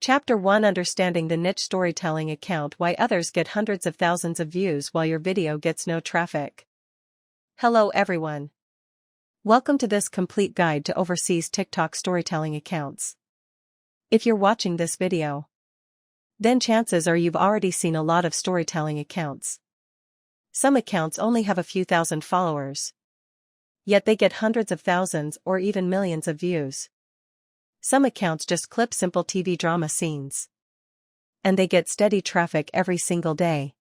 Chapter 1: Understanding the Niche Storytelling Account. Why others get hundreds of thousands of views while your video gets no traffic. Hello everyone. Welcome to this complete guide to overseas TikTok storytelling accounts. If you're watching this video, then chances are you've already seen a lot of storytelling accounts. Some accounts only have a few thousand followers, yet they get hundreds of thousands or even millions of views. Some accounts just clip simple TV drama scenes, and they get steady traffic every single day.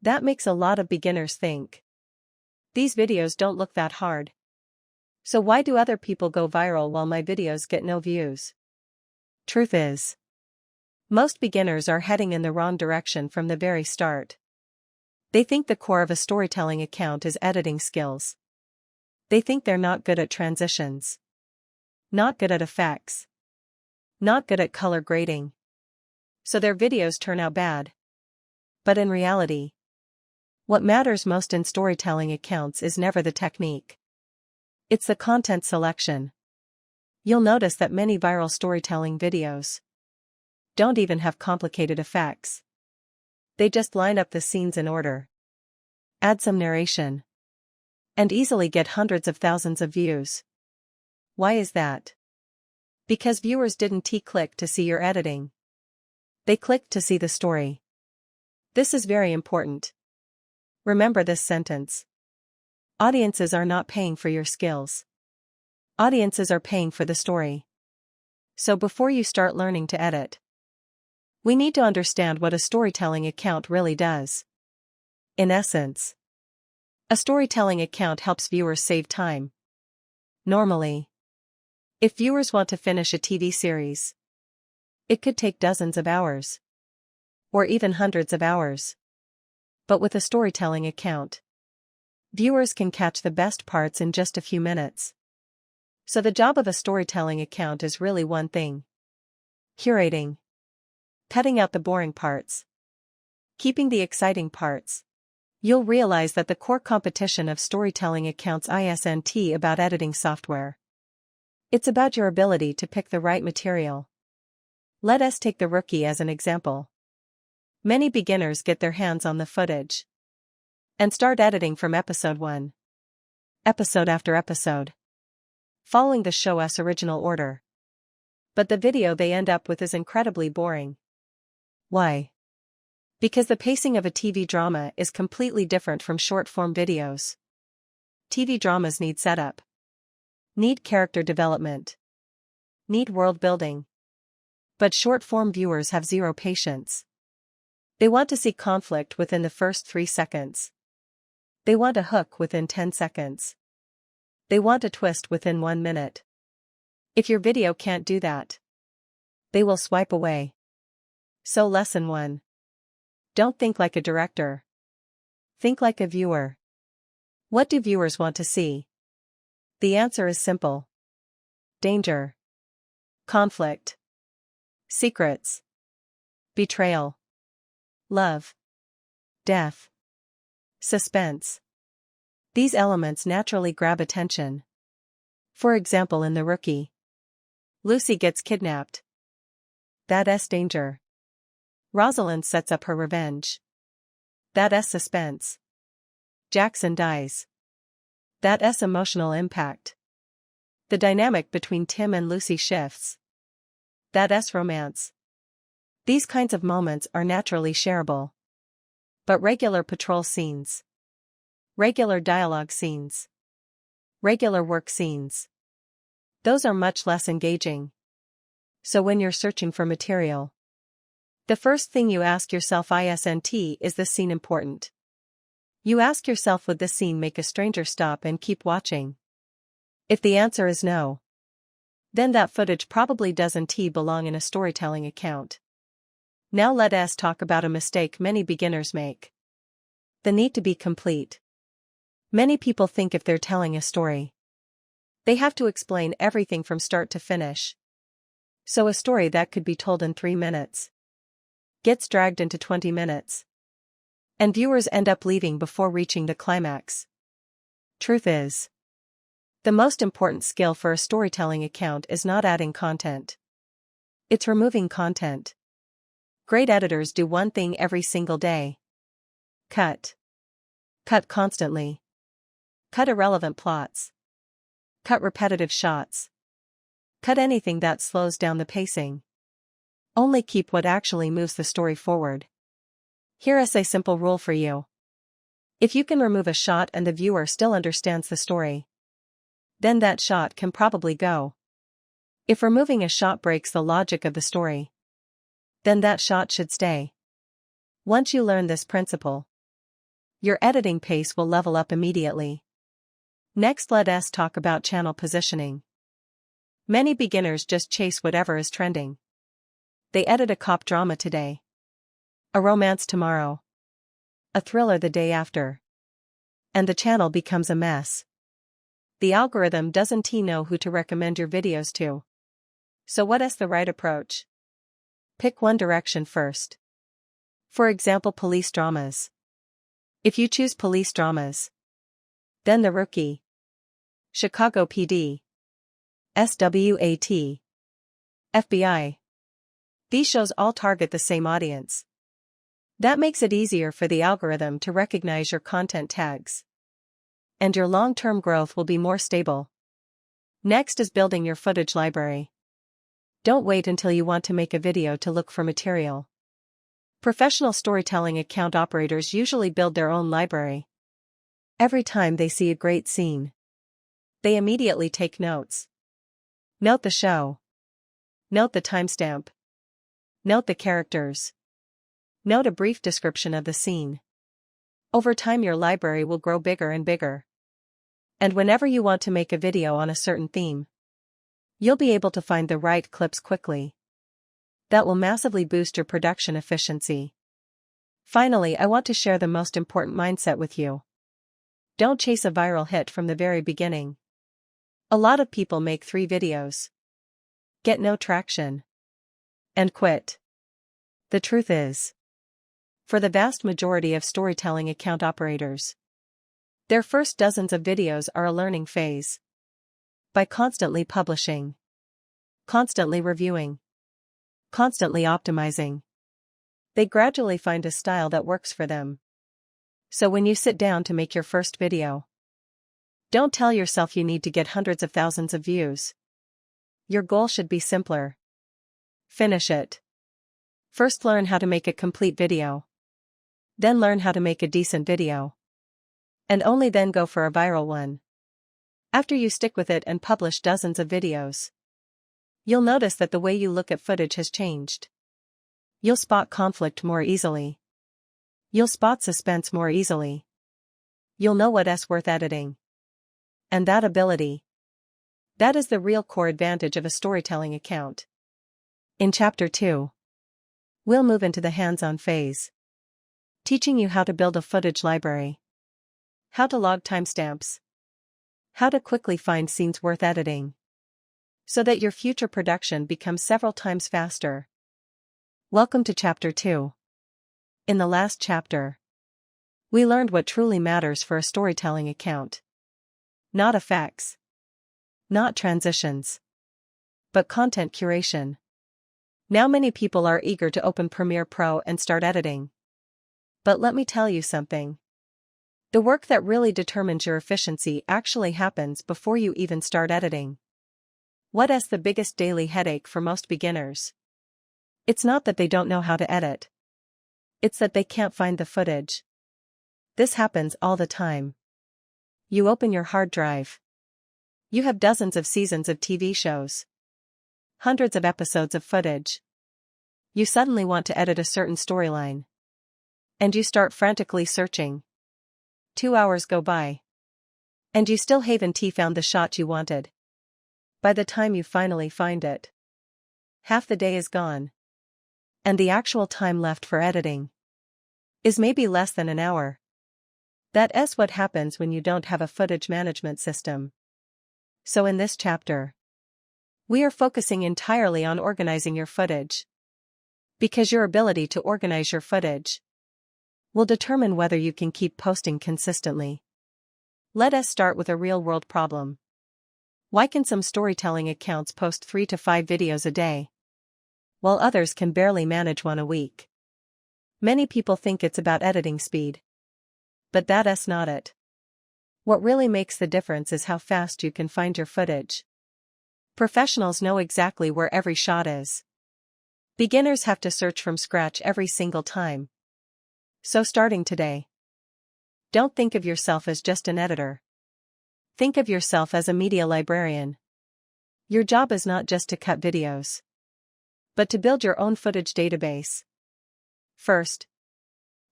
That makes a lot of beginners think, these videos don't look that hard. So why do other people go viral while my videos get no views? Truth is, most beginners are heading in the wrong direction from the very start. They think the core of a storytelling account is editing skills. They think they're not good at transitions, not good at effects, not good at color grading, so their videos turn out bad. But in reality, what matters most in storytelling accounts is never the technique. It's the content selection. You'll notice that many viral storytelling videos don't even have complicated effects. They just line up the scenes in order, add some narration, and easily get hundreds of thousands of views. Why is that? Because viewers didn't click to see your editing. They clicked to see the story. This is very important. Remember this sentence. Audiences are not paying for your skills. Audiences are paying for the story. So before you start learning to edit, we need to understand what a storytelling account really does. In essence, a storytelling account helps viewers save time. Normally, if viewers want to finish a TV series, it could take dozens of hours, or even hundreds of hours. But with a storytelling account, viewers can catch the best parts in just a few minutes. So the job of a storytelling account is really one thing: curating, cutting out the boring parts, keeping the exciting parts. You'll realize that the core competition of storytelling accounts isn't about editing software. It's about your ability to pick the right material. Let us take The Rookie as an example. Many beginners get their hands on the footage and start editing from episode 1, episode after episode, following the show's original order. But the video they end up with is incredibly boring. Why? Because the pacing of a TV drama is completely different from short-form videos. TV dramas need setup, need character development, need world building. But short-form viewers have zero patience. They want to see conflict within the first 3 seconds. They want a hook within 10 seconds. They want a twist within 1 minute. If your video can't do that, they will swipe away. So lesson 1. Don't think like a director. Think like a viewer. What do viewers want to see? The answer is simple: danger, conflict, secrets, betrayal, love, death, suspense. These elements naturally grab attention. For example, in The Rookie, Lucy gets kidnapped. That's danger. Rosalind sets up her revenge. That's suspense. Jackson dies. That's emotional impact. The dynamic between Tim and Lucy shifts. That's romance. These kinds of moments are naturally shareable. But regular patrol scenes, regular dialogue scenes, regular work scenes, those are much less engaging. So when you're searching for material, the first thing you ask yourself is this scene important? You ask yourself, would this scene make a stranger stop and keep watching? If the answer is no, then that footage probably doesn't belong in a storytelling account. Now let us talk about a mistake many beginners make: the need to be complete. Many people think if they're telling a story, they have to explain everything from start to finish. So a story that could be told in 3 minutes gets dragged into 20 minutes. And viewers end up leaving before reaching the climax. Truth is, the most important skill for a storytelling account is not adding content. It's removing content. Great editors do one thing every single day. Cut. Cut constantly. Cut irrelevant plots. Cut repetitive shots. Cut anything that slows down the pacing. Only keep what actually moves the story forward. Here's a simple rule for you. If you can remove a shot and the viewer still understands the story, then that shot can probably go. If removing a shot breaks the logic of the story, then that shot should stay. Once you learn this principle, your editing pace will level up immediately. Next, let us talk about channel positioning. Many beginners just chase whatever is trending. They edit a cop drama today, a romance tomorrow, a thriller the day after, and the channel becomes a mess. The algorithm doesn't know who to recommend your videos to. So what is the right approach? Pick one direction first. For example, police dramas. If you choose police dramas, then The Rookie, Chicago PD, SWAT, FBI. These shows all target the same audience. That makes it easier for the algorithm to recognize your content tags. And your long-term growth will be more stable. Next is building your footage library. Don't wait until you want to make a video to look for material. Professional storytelling account operators usually build their own library. Every time they see a great scene, they immediately take notes. Note the show. Note the timestamp. Note the characters. Note a brief description of the scene. Over time, your library will grow bigger and bigger. And whenever you want to make a video on a certain theme, you'll be able to find the right clips quickly. That will massively boost your production efficiency. Finally, I want to share the most important mindset with you. Don't chase a viral hit from the very beginning. A lot of people make 3 videos, get no traction, and quit. The truth is, for the vast majority of storytelling account operators, their first dozens of videos are a learning phase. By constantly publishing, constantly reviewing, constantly optimizing, they gradually find a style that works for them. So when you sit down to make your first video, don't tell yourself you need to get hundreds of thousands of views. Your goal should be simpler. Finish it. First, learn how to make a complete video. Then learn how to make a decent video. And only then go for a viral one. After you stick with it and publish dozens of videos, you'll notice that the way you look at footage has changed. You'll spot conflict more easily. You'll spot suspense more easily. You'll know what's worth editing. And that ability, that is the real core advantage of a storytelling account. In Chapter 2, we'll move into the hands-on phase, teaching you how to build a footage library, how to log timestamps, how to quickly find scenes worth editing, so that your future production becomes several times faster. Welcome to Chapter 2. In the last chapter, we learned what truly matters for a storytelling account. Not effects, not transitions, but content curation. Now many people are eager to open Premiere Pro and start editing. But let me tell you something. The work that really determines your efficiency actually happens before you even start editing. What is the biggest daily headache for most beginners? It's not that they don't know how to edit. It's that they can't find the footage. This happens all the time. You open your hard drive. You have dozens of seasons of TV shows, hundreds of episodes of footage. You suddenly want to edit a certain storyline, and you start frantically searching. 2 hours go by, and you still haven't found the shot you wanted. By the time you finally find it, half the day is gone, and the actual time left for editing is maybe less than an hour. That is what happens when you don't have a footage management system. So in this chapter, we are focusing entirely on organizing your footage. Because your ability to organize your footage will determine whether you can keep posting consistently. Let us start with a real-world problem. Why can some storytelling accounts post 3 to 5 videos a day? while others can barely manage one a week. Many people think it's about editing speed. But that's not it. What really makes the difference is how fast you can find your footage. Professionals know exactly where every shot is. Beginners have to search from scratch every single time. So starting today, don't think of yourself as just an editor. Think of yourself as a media librarian. Your job is not just to cut videos, but to build your own footage database. First,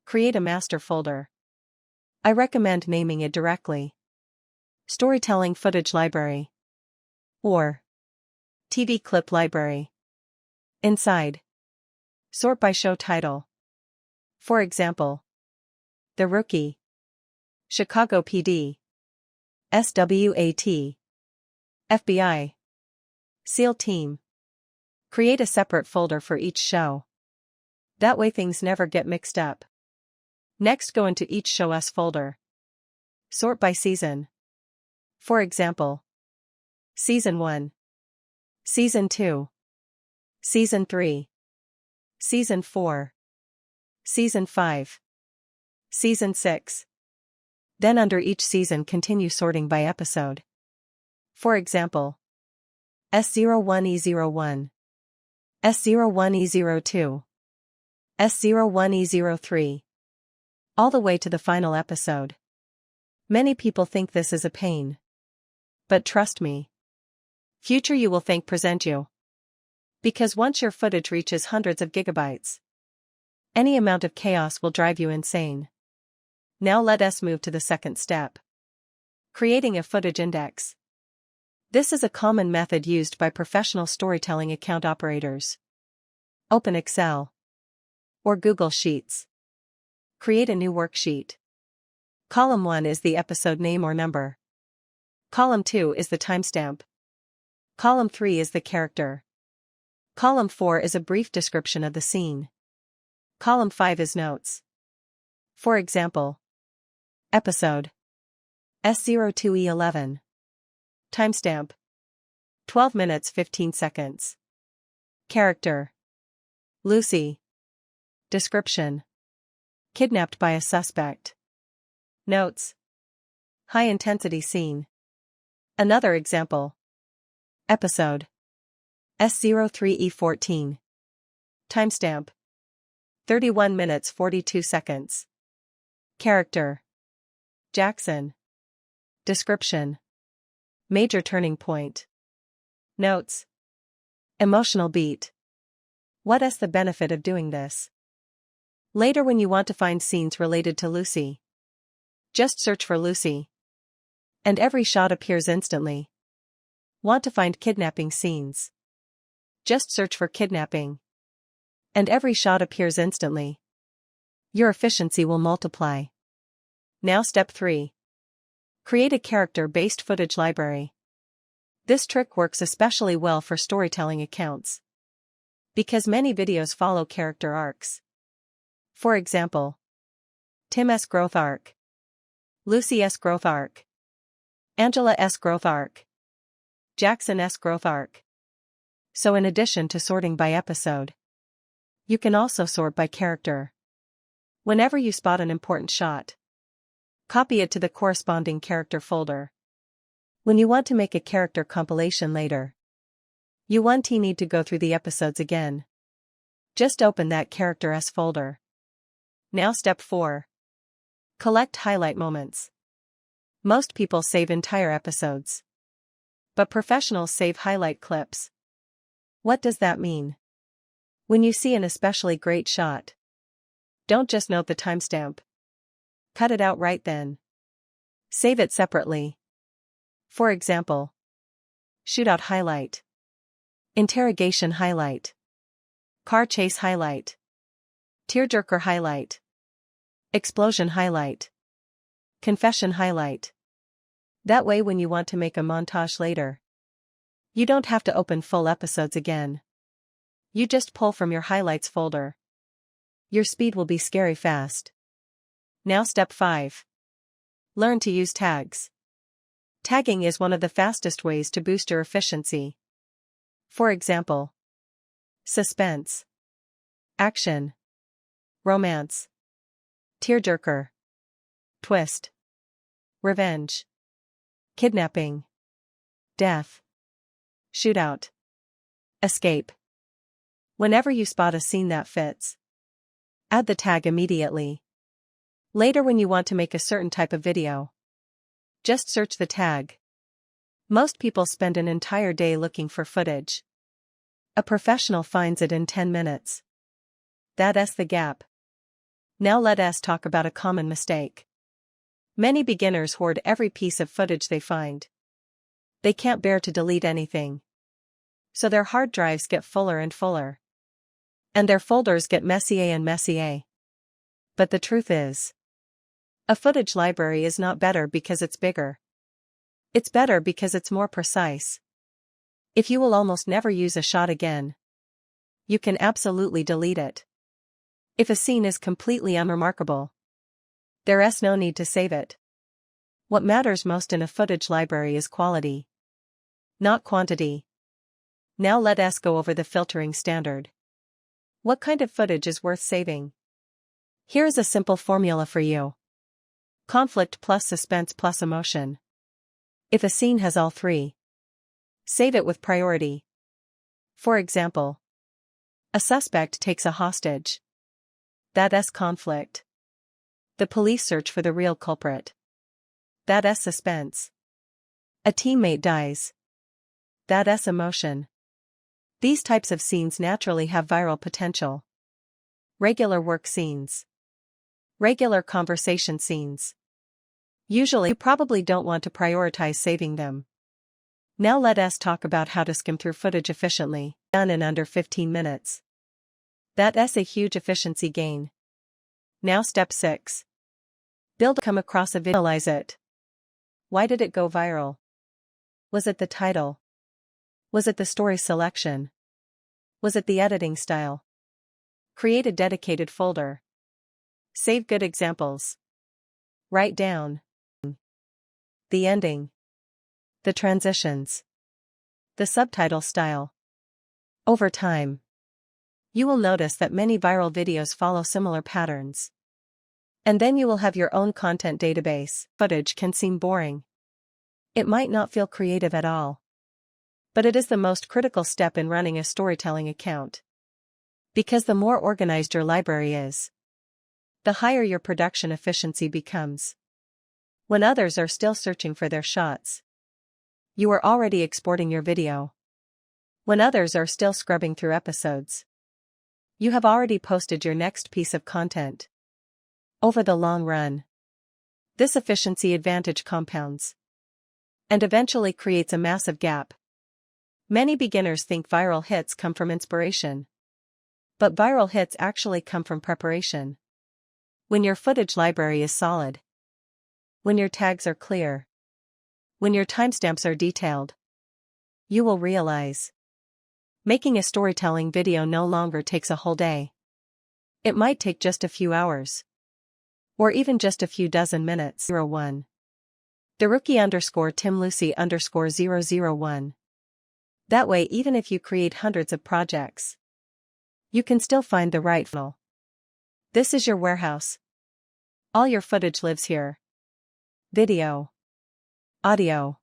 create a master folder. I recommend naming it directly Storytelling Footage Library or TV Clip Library. Inside, sort by show title. For example, The Rookie, Chicago PD, SWAT, FBI, SEAL Team. Create a separate folder for each show. That way things never get mixed up. Next, go into each show's folder. Sort by season. For example, Season 1, Season 2, Season 3, Season 4, Season 5, Season 6. Then under each season continue sorting by episode. For example, S01E01, S01E02, S01E03. All the way to the final episode. Many people think this is a pain. But trust me. Future you will thank present you. Because once your footage reaches hundreds of gigabytes, any amount of chaos will drive you insane. Now let us move to the second step. Creating a footage index. This is a common method used by professional storytelling account operators. Open Excel or Google Sheets. Create a new worksheet. Column 1 is the episode name or number. Column 2 is the timestamp. Column 3 is the character. Column 4 is a brief description of the scene. Column 5 is notes. For example, episode S02E11. Timestamp 12 minutes 15 seconds. Character Lucy. Description: kidnapped by a suspect. Notes: high-intensity scene. Another example. Episode S03E14. Timestamp 31 minutes 42 seconds. Character Jackson. Description: major turning point. Notes: emotional beat. What is the benefit of doing this? Later, when you want to find scenes related to Lucy, just search for Lucy. And every shot appears instantly. Want to find kidnapping scenes? Just search for kidnapping. And every shot appears instantly. Your efficiency will multiply. Now step 3. Create a character-based footage library. This trick works especially well for storytelling accounts, because many videos follow character arcs. For example, Tim's growth arc, Lucy's growth arc, Angela's growth arc, Jackson's growth arc. So in addition to sorting by episode, you can also sort by character. Whenever you spot an important shot, copy it to the corresponding character folder. When you want to make a character compilation later, you won't need to go through the episodes again. Just open that character's folder. Now step 4. Collect highlight moments. Most people save entire episodes, but professionals save highlight clips. What does that mean? When you see an especially great shot, don't just note the timestamp. Cut it out right then. Save it separately. For example, shootout highlight, interrogation highlight, car chase highlight, tearjerker highlight, explosion highlight, confession highlight. That way when you want to make a montage later, you don't have to open full episodes again. You just pull from your highlights folder. Your speed will be scary fast. Now step 5. Learn to use tags. Tagging is one of the fastest ways to boost your efficiency. For example, suspense, action, romance, tearjerker, twist, revenge, kidnapping, death, shootout, escape. Whenever you spot a scene that fits, add the tag immediately. Later, when you want to make a certain type of video, just search the tag. Most people spend an entire day looking for footage. A professional finds it in 10 minutes. That's the gap. Now let us talk about a common mistake. Many beginners hoard every piece of footage they find. They can't bear to delete anything, so their hard drives get fuller and fuller, and their folders get messier and messier. But the truth is, a footage library is not better because it's bigger. It's better because it's more precise. If you will almost never use a shot again, you can absolutely delete it. If a scene is completely unremarkable, there's no need to save it. What matters most in a footage library is quality, not quantity. Now let us go over the filtering standard. What kind of footage is worth saving? Here is a simple formula for you. Conflict plus suspense plus emotion. If a scene has all three, save it with priority. For example, a suspect takes a hostage. That's conflict. The police search for the real culprit. That's suspense. A teammate dies. That's emotion. These types of scenes naturally have viral potential. Regular work scenes. Regular conversation scenes. Usually you probably don't want to prioritize saving them. Now let us talk about how to skim through footage efficiently, done in under 15 minutes. That's a huge efficiency gain. Now step 6. Come across a video, analyze it. Why did it go viral? Was it the title? Was it the story selection? Was it the editing style? Create a dedicated folder. Save good examples. Write down the ending, the transitions, the subtitle style. Over time, you will notice that many viral videos follow similar patterns. And then you will have your own content database. Footage can seem boring. It might not feel creative at all. But it is the most critical step in running a storytelling account. Because the more organized your library is, the higher your production efficiency becomes. When others are still searching for their shots, you are already exporting your video. When others are still scrubbing through episodes, you have already posted your next piece of content. Over the long run, this efficiency advantage compounds and eventually creates a massive gap. Many beginners think viral hits come from inspiration. But viral hits actually come from preparation. When your footage library is solid, when your tags are clear, when your timestamps are detailed, you will realize making a storytelling video no longer takes a whole day. It might take just a few hours. Or even just a few dozen minutes. 01. The rookie _Tim Lucy _001. That way, even if you create hundreds of projects, you can still find the right funnel. This is your warehouse. All your footage lives here. Video, audio,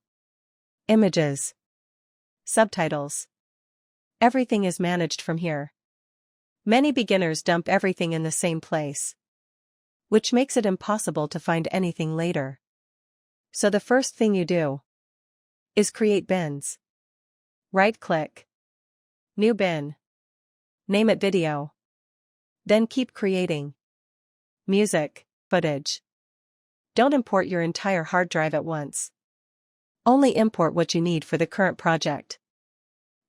images, subtitles. Everything is managed from here. Many beginners dump everything in the same place, which makes it impossible to find anything later. So the first thing you do is create bins. Right-click. New bin. Name it video. Then keep creating. Music, footage. Don't import your entire hard drive at once. Only import what you need for the current project.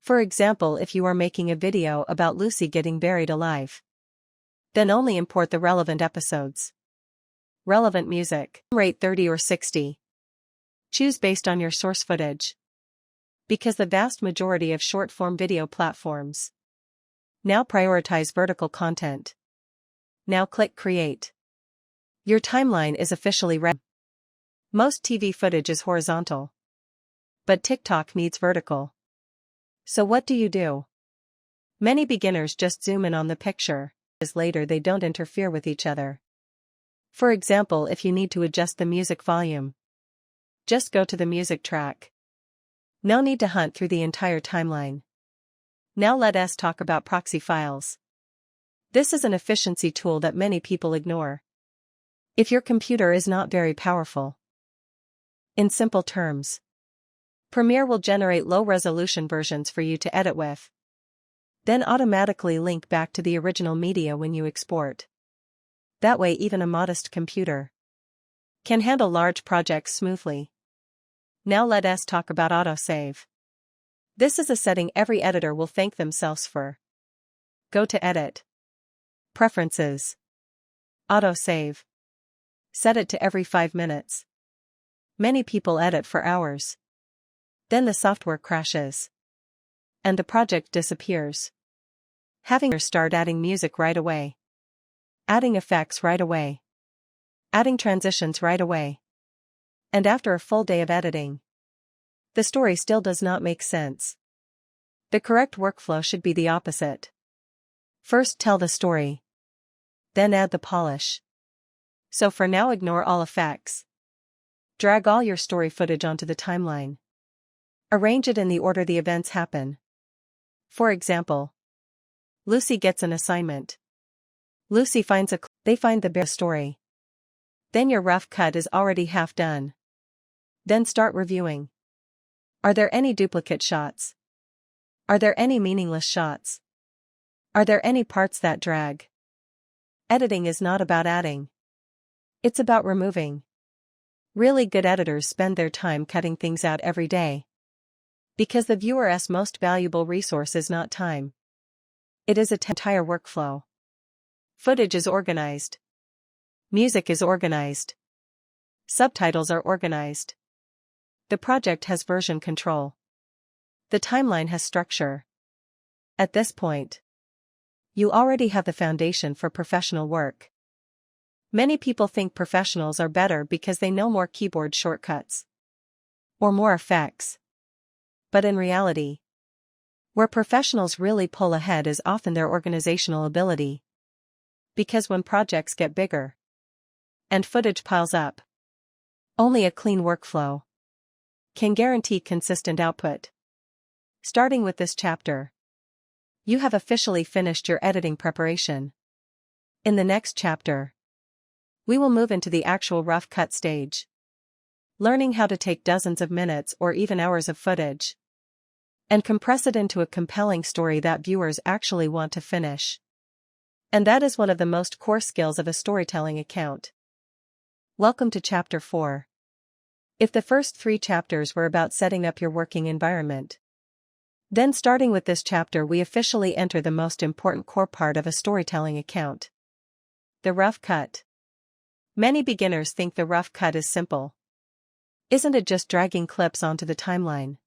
For example, if you are making a video about Lucy getting buried alive, then only import the relevant episodes. Relevant music. Rate 30 or 60. Choose based on your source footage. Because the vast majority of short-form video platforms now prioritize vertical content. Now click Create. Your timeline is officially ready. Most TV footage is horizontal, but TikTok needs vertical. So what do? Many beginners just zoom in on the picture, as later they don't interfere with each other. For example, if you need to adjust the music volume, just go to the music track. No need to hunt through the entire timeline. Now let us talk about proxy files. This is an efficiency tool that many people ignore. If your computer is not very powerful. In simple terms, Premiere will generate low-resolution versions for you to edit with, then automatically link back to the original media when you export. That way even a modest computer can handle large projects smoothly. Now let us talk about autosave. This is a setting every editor will thank themselves for. Go to Edit, Preferences, Autosave. Set it to every 5 minutes. Many people edit for hours. Then the software crashes, and the project disappears. Having her start adding music right away, adding effects right away, adding transitions right away. And after a full day of editing, the story still does not make sense. The correct workflow should be the opposite. First tell the story, then add the polish. So for now, ignore all effects. Drag all your story footage onto the timeline. Arrange it in the order the events happen. For example, Lucy gets an assignment. Lucy finds they find the bear story. Then your rough cut is already half done. Then start reviewing. Are there any duplicate shots? Are there any meaningless shots? Are there any parts that drag? Editing is not about adding. It's about removing. Really good editors spend their time cutting things out every day. Because the viewer's most valuable resource is not time. It is an entire workflow. Footage is organized. Music is organized. Subtitles are organized. The project has version control. The timeline has structure. At this point, you already have the foundation for professional work. Many people think professionals are better because they know more keyboard shortcuts or more effects. But in reality, where professionals really pull ahead is often their organizational ability. Because when projects get bigger and footage piles up, only a clean workflow can guarantee consistent output. Starting with this chapter, you have officially finished your editing preparation. In the next chapter, we will move into the actual rough cut stage, learning how to take dozens of minutes or even hours of footage and compress it into a compelling story that viewers actually want to finish. And that is one of the most core skills of a storytelling account. Welcome to Chapter 4. If the first 3 chapters were about setting up your working environment, then starting with this chapter we officially enter the most important core part of a storytelling account. The rough cut. Many beginners think the rough cut is simple. Isn't it just dragging clips onto the timeline?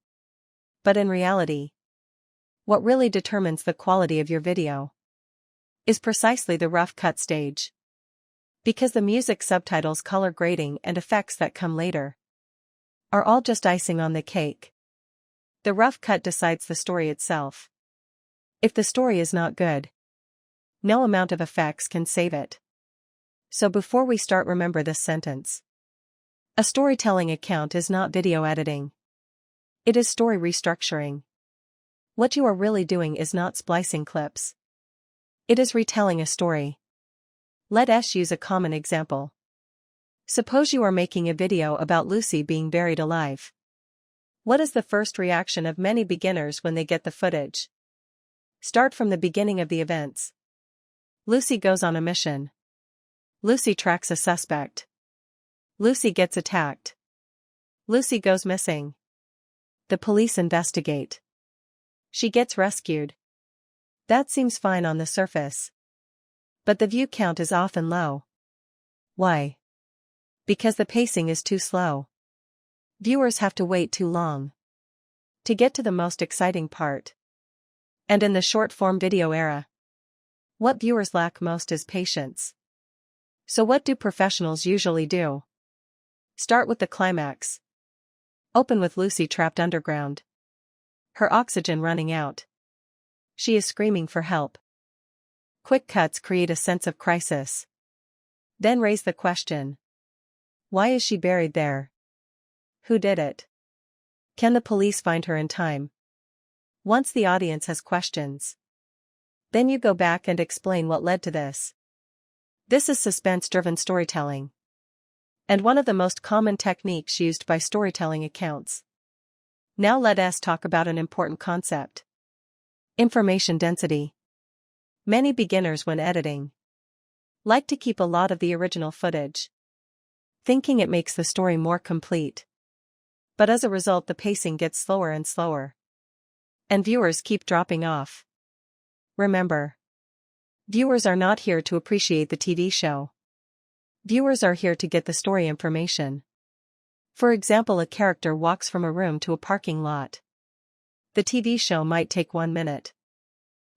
But in reality, what really determines the quality of your video is precisely the rough cut stage. Because the music, subtitles, color grading, and effects that come later are all just icing on the cake. The rough cut decides the story itself. If the story is not good, no amount of effects can save it. So before we start, remember this sentence. A storytelling account is not video editing. It is story restructuring. What you are really doing is not splicing clips. It is retelling a story. Let us use a common example. Suppose you are making a video about Lucy being buried alive. What is the first reaction of many beginners when they get the footage? Start from the beginning of the events. Lucy goes on a mission. Lucy tracks a suspect. Lucy gets attacked. Lucy goes missing. The police investigate. She gets rescued. That seems fine on the surface. But the view count is often low. Why? Because the pacing is too slow. Viewers have to wait too long to get to the most exciting part. And in the short-form video era, what viewers lack most is patience. So what do professionals usually do? Start with the climax. Open with Lucy trapped underground. Her oxygen running out. She is screaming for help. Quick cuts create a sense of crisis. Then raise the question. Why is she buried there? Who did it? Can the police find her in time? Once the audience has questions, then you go back and explain what led to this. This is suspense-driven storytelling, and one of the most common techniques used by storytelling accounts. Now let us talk about an important concept. Information density. Many beginners when editing like to keep a lot of the original footage, thinking it makes the story more complete. But as a result, the pacing gets slower and slower, and viewers keep dropping off. Remember, viewers are not here to appreciate the TV show. Viewers are here to get the story information. For example, a character walks from a room to a parking lot. The TV show might take 1 minute,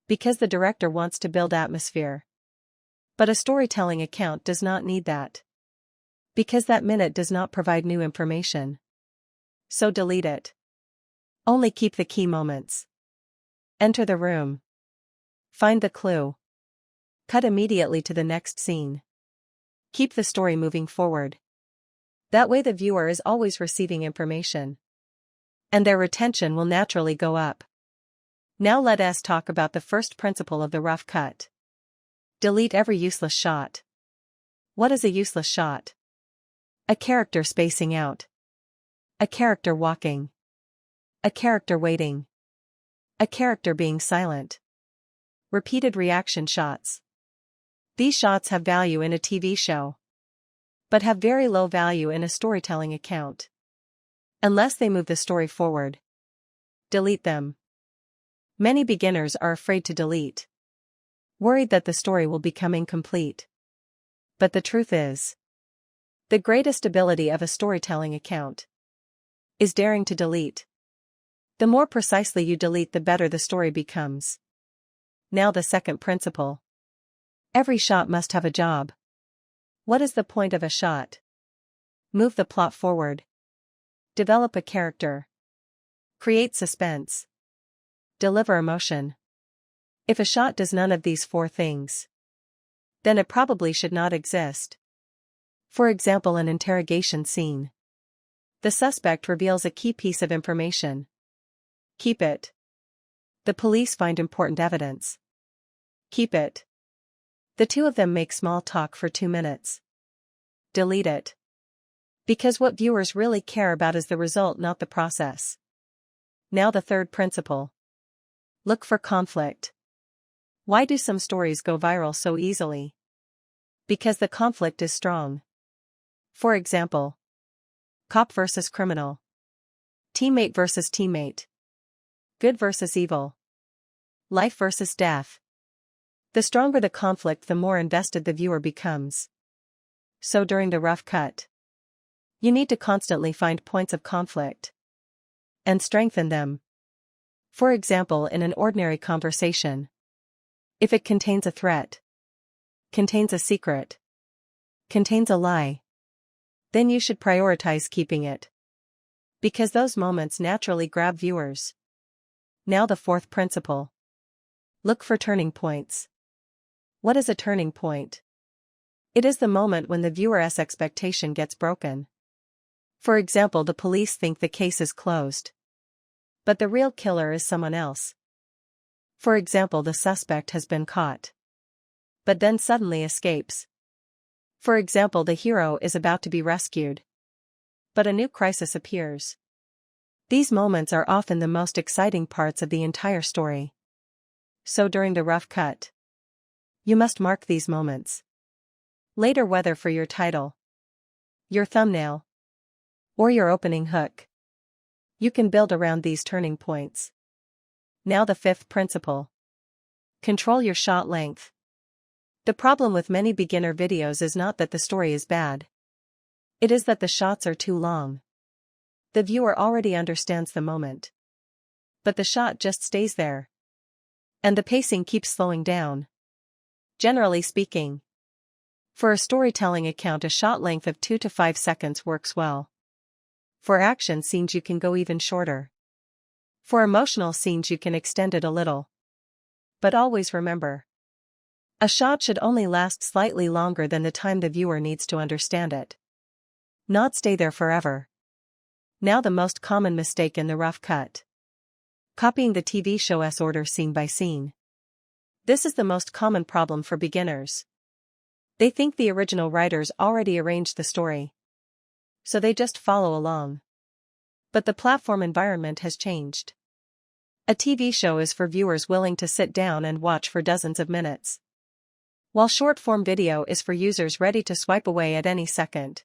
because the director wants to build atmosphere. But a storytelling account does not need that, because that minute does not provide new information. So delete it. Only keep the key moments. Enter the room. Find the clue. Cut immediately to the next scene. Keep the story moving forward. That way the viewer is always receiving information, and their retention will naturally go up. Now let us talk about the first principle of the rough cut. Delete every useless shot. What is a useless shot? A character spacing out. A character walking. A character waiting. A character being silent. Repeated reaction shots. These shots have value in a TV show, but have very low value in a storytelling account, unless they move the story forward. Delete them. Many beginners are afraid to delete, worried that the story will become incomplete. But the truth is, the greatest ability of a storytelling account is daring to delete. The more precisely you delete, the better the story becomes. Now the second principle. Every shot must have a job. What is the point of a shot? Move the plot forward. Develop a character. Create suspense. Deliver emotion. If a shot does none of these 4 things, then it probably should not exist. For example, an interrogation scene. The suspect reveals a key piece of information. Keep it. The police find important evidence. Keep it. The two of them make small talk for 2 minutes. Delete it. Because what viewers really care about is the result, not the process. Now the third principle. Look for conflict. Why do some stories go viral so easily? Because the conflict is strong. For example, cop versus criminal. Teammate versus teammate. Good versus evil. Life versus death. The stronger the conflict, the more invested the viewer becomes. So during the rough cut, you need to constantly find points of conflict and strengthen them. For example, in an ordinary conversation, if it contains a threat, contains a secret, contains a lie, then you should prioritize keeping it, because those moments naturally grab viewers. Now the fourth principle. Look for turning points. What is a turning point? It is the moment when the viewer's expectation gets broken. For example, the police think the case is closed, but the real killer is someone else. For example, the suspect has been caught, but then suddenly escapes. For example, the hero is about to be rescued, but a new crisis appears. These moments are often the most exciting parts of the entire story. So during the rough cut, you must mark these moments. Later, whether for your title, your thumbnail, or your opening hook, you can build around these turning points. Now the fifth principle. Control your shot length. The problem with many beginner videos is not that the story is bad. It is that the shots are too long. The viewer already understands the moment, but the shot just stays there, and the pacing keeps slowing down. Generally speaking, for a storytelling account, a shot length of 2 to 5 seconds works well. For action scenes, you can go even shorter. For emotional scenes, you can extend it a little. But always remember, a shot should only last slightly longer than the time the viewer needs to understand it. Not stay there forever. Now the most common mistake in the rough cut. Copying the TV show's order scene by scene. This is the most common problem for beginners. They think the original writers already arranged the story, so they just follow along. But the platform environment has changed. A TV show is for viewers willing to sit down and watch for dozens of minutes, while short-form video is for users ready to swipe away at any second.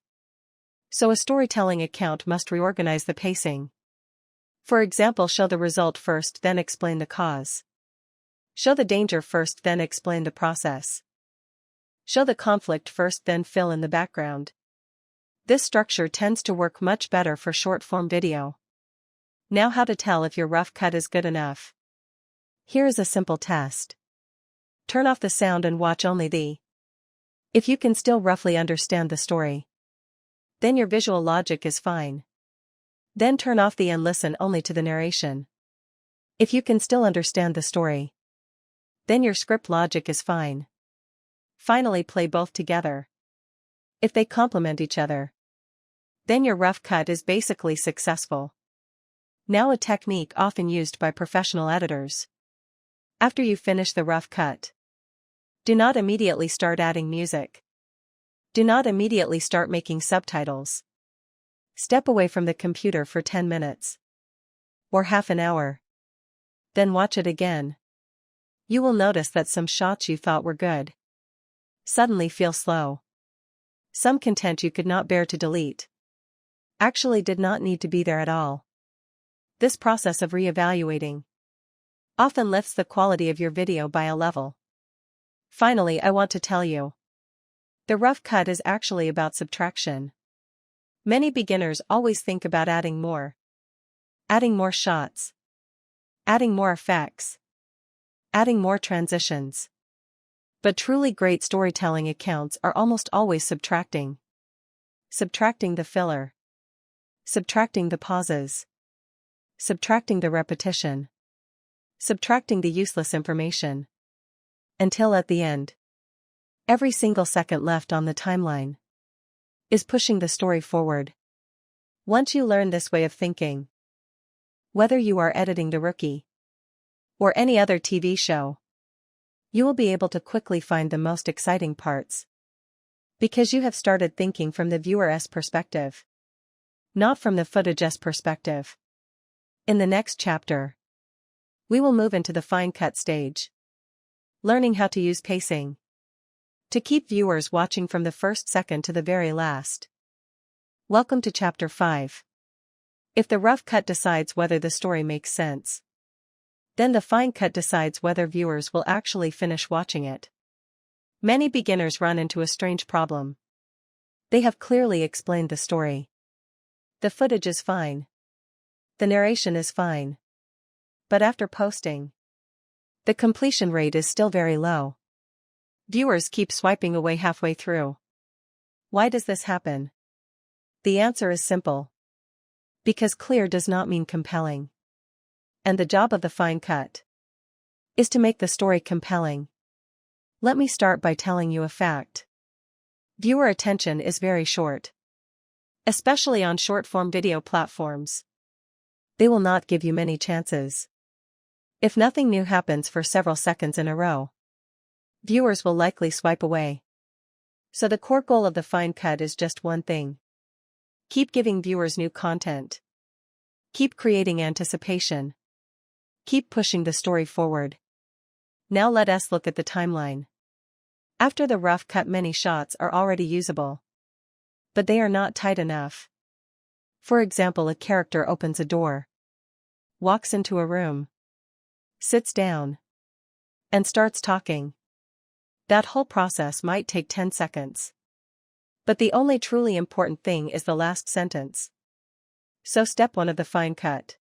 So a storytelling account must reorganize the pacing. For example, show the result first, then explain the cause. Show the danger first, then explain the process. Show the conflict first, then fill in the background. This structure tends to work much better for short-form video. Now, how to tell if your rough cut is good enough. Here is a simple test. Turn off the sound and watch only the. If you can still roughly understand the story, then your visual logic is fine. Then turn off the and listen only to the narration. If you can still understand the story, then your script logic is fine. Finally, play both together. If they complement each other, then your rough cut is basically successful. Now, a technique often used by professional editors. After you finish the rough cut, do not immediately start adding music. Do not immediately start making subtitles. Step away from the computer for 10 minutes. Or half an hour. Then watch it again. You will notice that some shots you thought were good suddenly feel slow. Some content you could not bear to delete actually did not need to be there at all. This process of reevaluating often lifts the quality of your video by a level. Finally, I want to tell you, the rough cut is actually about subtraction. Many beginners always think about adding more shots, adding more effects, adding more transitions. But truly great storytelling accounts are almost always subtracting. Subtracting the filler. Subtracting the pauses. Subtracting the repetition. Subtracting the useless information. Until at the end, every single second left on the timeline is pushing the story forward. Once you learn this way of thinking, whether you are editing The Rookie or any other TV show, you will be able to quickly find the most exciting parts. Because you have started thinking from the viewer's perspective, not from the footage's perspective. In the next chapter, we will move into the fine cut stage, learning how to use pacing to keep viewers watching from the first second to the very last. Welcome to Chapter 5. If the rough cut decides whether the story makes sense, then the fine cut decides whether viewers will actually finish watching it. Many beginners run into a strange problem. They have clearly explained the story. The footage is fine. The narration is fine. But after posting, the completion rate is still very low. Viewers keep swiping away halfway through. Why does this happen? The answer is simple. Because clear does not mean compelling. And the job of the fine cut is to make the story compelling. Let me start by telling you a fact. Viewer attention is very short. Especially on short-form video platforms. They will not give you many chances. If nothing new happens for several seconds in a row, viewers will likely swipe away. So the core goal of the fine cut is just one thing. Keep giving viewers new content. Keep creating anticipation. Keep pushing the story forward. Now let us look at the timeline. After the rough cut, many shots are already usable, but they are not tight enough. For example, a character opens a door, walks into a room, sits down, and starts talking. That whole process might take 10 seconds. But the only truly important thing is the last sentence. So step 1 of the fine cut.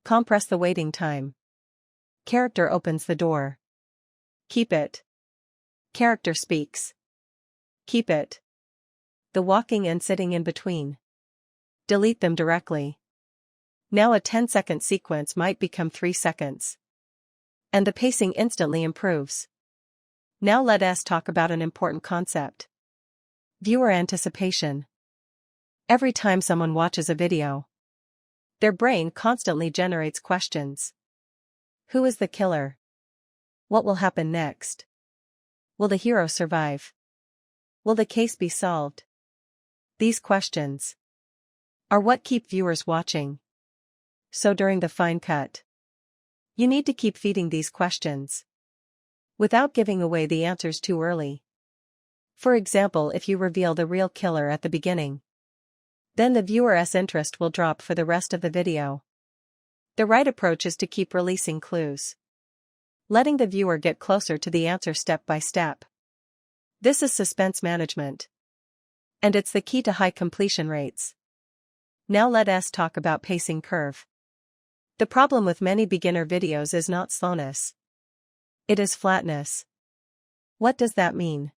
Compress the waiting time. Character opens the door. Keep it. Character speaks. Keep it. The walking and sitting in between. Delete them directly. Now a 10-second sequence might become 3 seconds. And the pacing instantly improves. Now let us talk about an important concept. Viewer anticipation. Every time someone watches a video, their brain constantly generates questions. Who is the killer? What will happen next? Will the hero survive? Will the case be solved? These questions are what keep viewers watching. So during the fine cut, you need to keep feeding these questions without giving away the answers too early. For example, if you reveal the real killer at the beginning, then the viewer's interest will drop for the rest of the video. The right approach is to keep releasing clues, letting the viewer get closer to the answer step by step. This is suspense management, and it's the key to high completion rates. Now let us talk about pacing curve. The problem with many beginner videos is not slowness. It is flatness. What does that mean?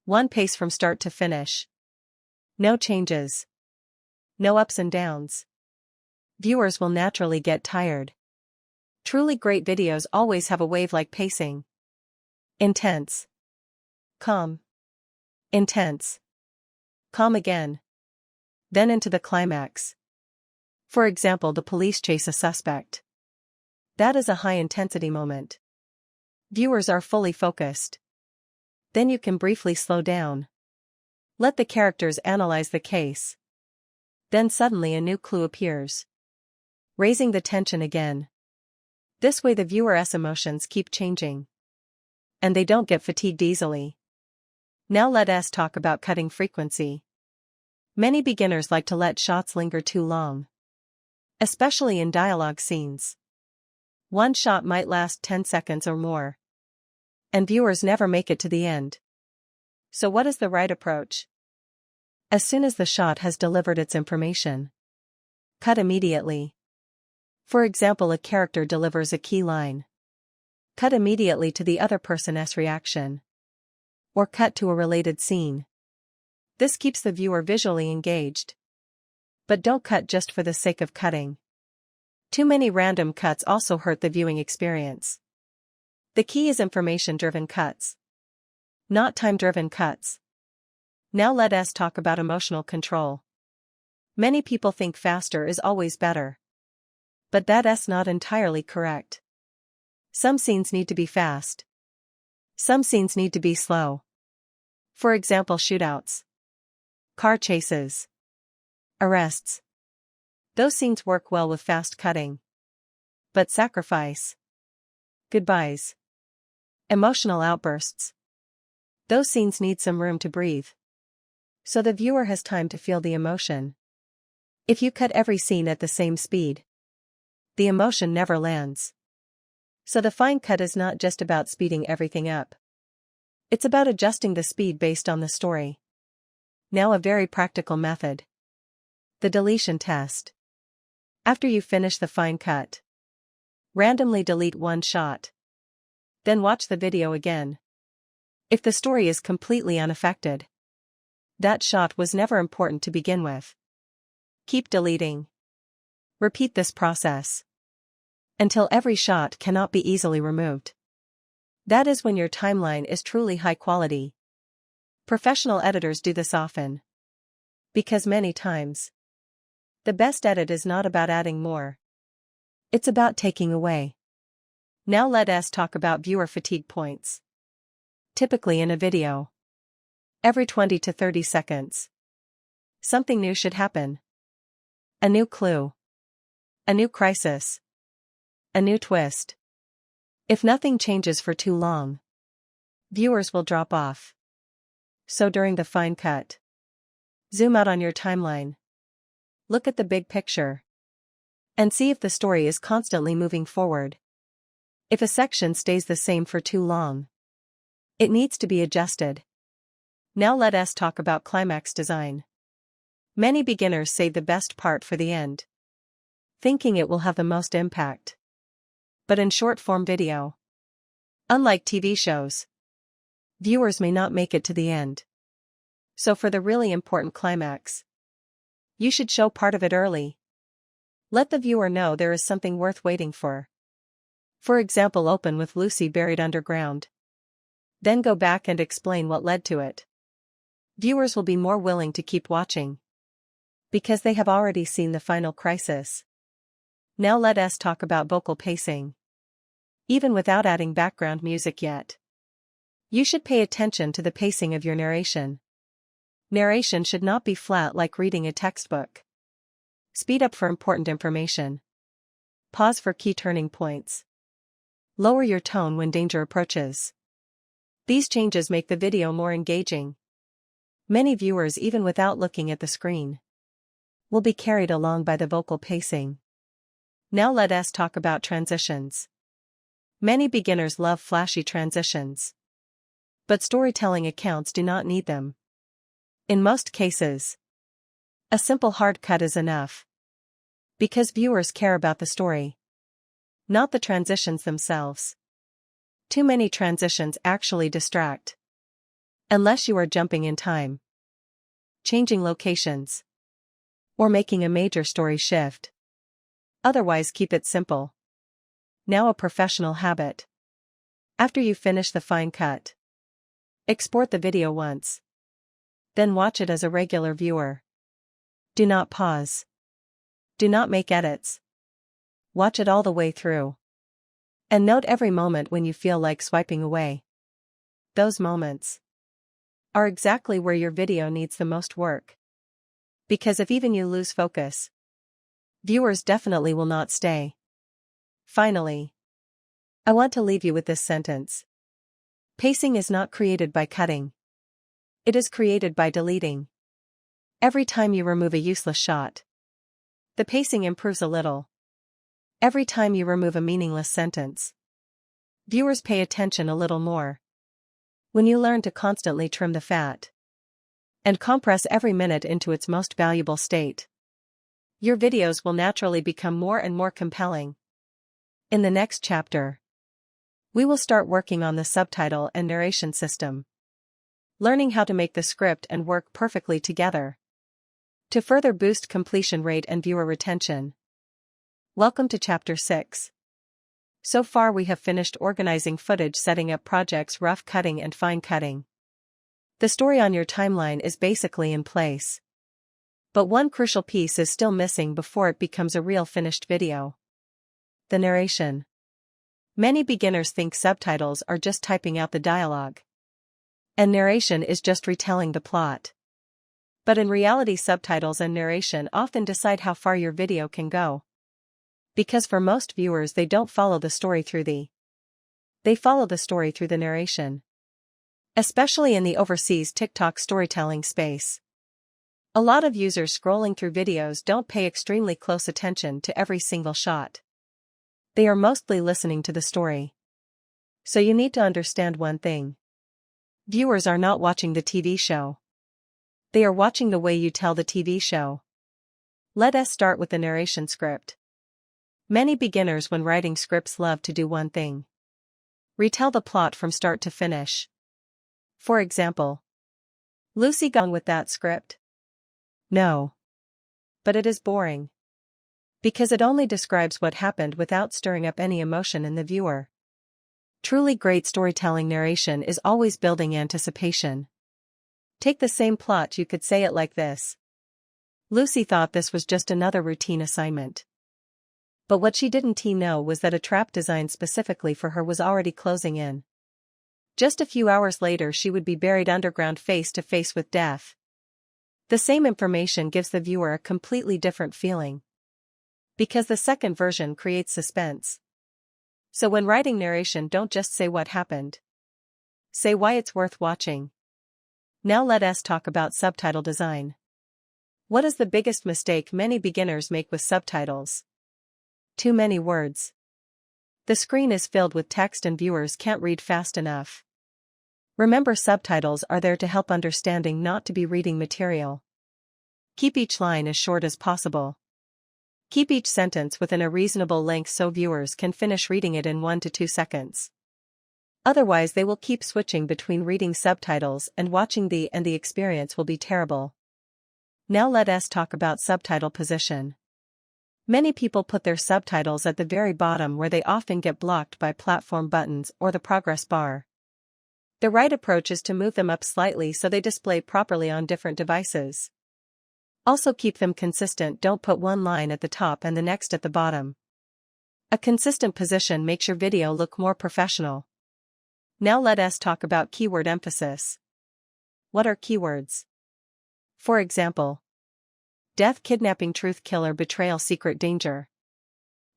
One pace from start to finish. No changes. No ups and downs. Viewers will naturally get tired. Truly great videos always have a wave-like pacing. Intense. Calm. Intense. Calm again. Then into the climax. For example, the police chase a suspect. That is a high-intensity moment. Viewers are fully focused. Then you can briefly slow down. Let the characters analyze the case. Then suddenly a new clue appears, raising the tension again. This way the viewer's emotions keep changing, and they don't get fatigued easily. Now let us talk about cutting frequency. Many beginners like to let shots linger too long, especially in dialogue scenes. One shot might last 10 seconds or more, and viewers never make it to the end. So what is the right approach? As soon as the shot has delivered its information, cut immediately. For example, a character delivers a key line. Cut immediately to the other person's reaction. Or cut to a related scene. This keeps the viewer visually engaged. But don't cut just for the sake of cutting. Too many random cuts also hurt the viewing experience. The key is information-driven cuts, not time-driven cuts. Now let us talk about emotional control. Many people think faster is always better. But that's not entirely correct. Some scenes need to be fast. Some scenes need to be slow. For example, shootouts, car chases, arrests. Those scenes work well with fast cutting. But sacrifice, goodbyes, emotional outbursts, those scenes need some room to breathe, so the viewer has time to feel the emotion. If you cut every scene at the same speed, the emotion never lands. So the fine cut is not just about speeding everything up. It's about adjusting the speed based on the story. Now a very practical method. The deletion test. After you finish the fine cut, randomly delete one shot. Then watch the video again. If the story is completely unaffected, that shot was never important to begin with. Keep deleting. Repeat this process until every shot cannot be easily removed. That is when your timeline is truly high quality. Professional editors do this often, because many times, the best edit is not about adding more. It's about taking away. Now let us talk about viewer fatigue points. Typically in a video, every 20 to 30 seconds, something new should happen. A new clue. A new crisis. A new twist. If nothing changes for too long, viewers will drop off. So during the fine cut, zoom out on your timeline. Look at the big picture. And see if the story is constantly moving forward. If a section stays the same for too long, it needs to be adjusted. Now let us talk about climax design. Many beginners save the best part for the end, thinking it will have the most impact. But in short-form video, unlike TV shows, viewers may not make it to the end. So for the really important climax, you should show part of it early. Let the viewer know there is something worth waiting for. For example, open with Lucy buried underground. Then go back and explain what led to it. Viewers will be more willing to keep watching, because they have already seen the final crisis. Now let us talk about vocal pacing. Even without adding background music yet, you should pay attention to the pacing of your narration. Narration should not be flat like reading a textbook. Speed up for important information. Pause for key turning points. Lower your tone when danger approaches. These changes make the video more engaging. Many viewers, even without looking at the screen, will be carried along by the vocal pacing. Now let us talk about transitions. Many beginners love flashy transitions, but storytelling accounts do not need them. In most cases, a simple hard cut is enough, because viewers care about the story, not the transitions themselves. Too many transitions actually distract, unless you are jumping in time, changing locations, or making a major story shift. Otherwise, keep it simple. Now a professional habit. After you finish the fine cut, export the video once. Then watch it as a regular viewer. Do not pause. Do not make edits. Watch it all the way through. And note every moment when you feel like swiping away. Those moments are exactly where your video needs the most work. Because if even you lose focus, viewers definitely will not stay. Finally, I want to leave you with this sentence. Pacing is not created by cutting. It is created by deleting. Every time you remove a useless shot, the pacing improves a little. Every time you remove a meaningless sentence, viewers pay attention a little more. When you learn to constantly trim the fat and compress every minute into its most valuable state, your videos will naturally become more and more compelling. In the next chapter, we will start working on the subtitle and narration system, learning how to make the script and work perfectly together to further boost completion rate and viewer retention. Welcome to Chapter 6. So far we have finished organizing footage, setting up projects, rough cutting and fine cutting. The story on your timeline is basically in place. But one crucial piece is still missing before it becomes a real finished video. The narration. Many beginners think subtitles are just typing out the dialogue, and narration is just retelling the plot. But in reality, subtitles and narration often decide how far your video can go. Because for most viewers, they don't follow the story through they follow the story through the narration. Especially in the overseas TikTok storytelling space. A lot of users scrolling through videos don't pay extremely close attention to every single shot. They are mostly listening to the story. So you need to understand one thing. Viewers are not watching the TV show. They are watching the way you tell the TV show. Let us start with the narration script. Many beginners when writing scripts love to do one thing. Retell the plot from start to finish. For example, Lucy got on with that script? No. But it is boring. Because it only describes what happened without stirring up any emotion in the viewer. Truly great storytelling narration is always building anticipation. Take the same plot, you could say it like this. Lucy thought this was just another routine assignment. But what she didn't know was that a trap designed specifically for her was already closing in. Just a few hours later she would be buried underground face to face with death. The same information gives the viewer a completely different feeling. Because the second version creates suspense. So when writing narration, don't just say what happened. Say why it's worth watching. Now let us talk about subtitle design. What is the biggest mistake many beginners make with subtitles? Too many words. The screen is filled with text and viewers can't read fast enough. Remember, subtitles are there to help understanding, not to be reading material. Keep each line as short as possible. Keep each sentence within a reasonable length so viewers can finish reading it in 1 to 2 seconds. Otherwise they will keep switching between reading subtitles and watching and the experience will be terrible. Now let us talk about subtitle position. Many people put their subtitles at the very bottom where they often get blocked by platform buttons or the progress bar. The right approach is to move them up slightly so they display properly on different devices. Also keep them consistent, don't put one line at the top and the next at the bottom. A consistent position makes your video look more professional. Now let us talk about keyword emphasis. What are keywords? For example, death, kidnapping, truth, killer, betrayal, secret, danger.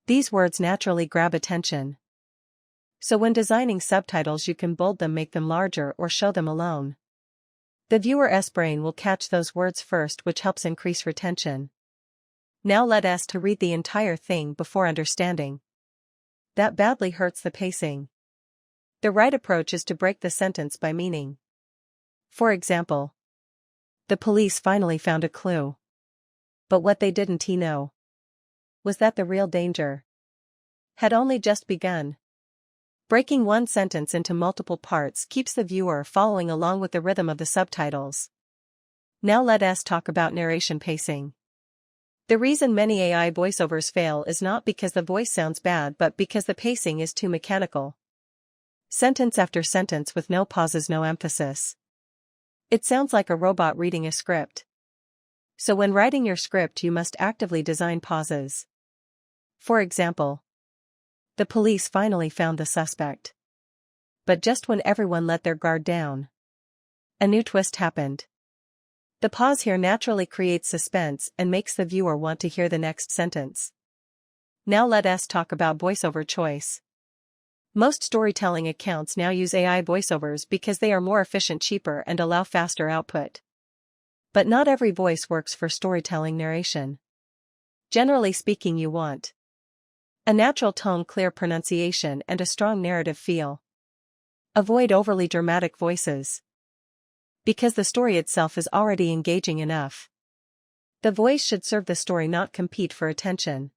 These words naturally grab attention. So when designing subtitles you can bold them, make them larger, or show them alone. The viewer's brain will catch those words first, which helps increase retention. Now let us to read the entire thing before understanding. That badly hurts the pacing. The right approach is to break the sentence by meaning. For example, the police finally found a clue. But what they didn't know was that the real danger had only just begun. Breaking one sentence into multiple parts keeps the viewer following along with the rhythm of the subtitles. Now let us talk about narration pacing. The reason many AI voiceovers fail is not because the voice sounds bad but because the pacing is too mechanical. Sentence after sentence with no pauses, no emphasis. It sounds like a robot reading a script. So when writing your script you must actively design pauses. For example, the police finally found the suspect. But just when everyone let their guard down, a new twist happened. The pause here naturally creates suspense and makes the viewer want to hear the next sentence. Now let us talk about voiceover choice. Most storytelling accounts now use AI voiceovers because they are more efficient, cheaper, and allow faster output. But not every voice works for storytelling narration. Generally speaking, you want a natural tone, clear pronunciation, and a strong narrative feel. Avoid overly dramatic voices, because the story itself is already engaging enough. The voice should serve the story, not compete for attention.